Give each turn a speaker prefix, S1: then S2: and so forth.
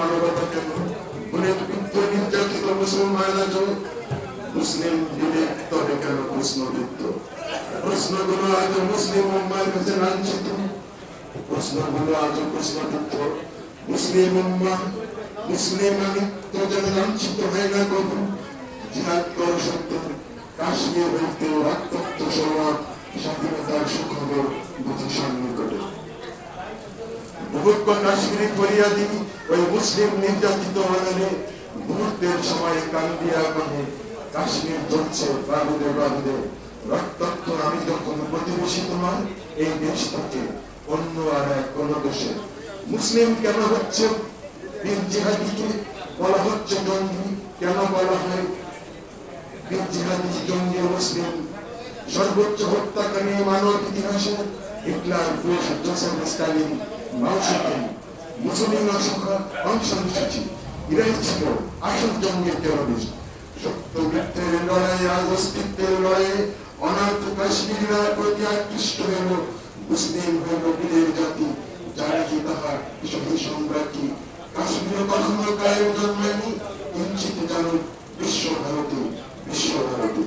S1: মানবতা কেন, বুলেটবিদ্ধ নির্যাতিত মুসলমানরা মুসলিম বিবেক তবে কেন প্রশ্নবিদ্ধ? প্রশ্নগুলো আজ মুসলিম উম্মার কাছে লাঞ্ছিত, প্রশ্নগুলো আজ প্রশ্নবিদ্ধ। মুসলিম উম্মা, মুসলিম আমিত্ব যেন লাঞ্ছিত হয় না কবু। জিহাদ কর সত্য, কাশ্মীর হইতে রক্তাক্ত সমাজ, স্বাধীনতার সুখবর বুঝি সন্নিকটে। মুহুর্ত কাশ্মীরি ফরিয়াদি ওই মুসলিম নির্যাতিত বাঙালি মুহূর্তের সময় কান্দিয়া কহে, কাশ্মীর জ্বলছে বারুদে বারুদে, রক্তাক্ত আমি যখন প্রতিবেশী তোমার এই দেশ থেকে অন্য আর এক কোন দেশে। মুসলিম কেন হচ্ছে বীর জিহাদিকে বলা হচ্ছে জঙ্গি? কেন বলা হয় বীর জিহাদি জঙ্গি মুসলিম? সর্বোচ্চ হত্যাকারী মানব ইতিহাসে হিটলার, বুশ, জোসেফ স্টালিন, মাও সেতুং, মুসলিম অসংখ্য অংশ নিয়েছে। এরাই ছিল আসল জঙ্গির টেররিস্ট। সত্য মিথ্যের লড়াই, আজ অস্তিত্বের লড়াই, অনাথ কাশ্মীররা প্রতি আকৃষ্ট হল, মুসলিম হল বীরের জাতি, জানে কি তাহার শহীদ সম্রাটী। কাশ্মীর কখনো কায়েম জন্মায়নি, কিঞ্চিত জানুক বিশ্বভারতী, বিশ্বভারতী।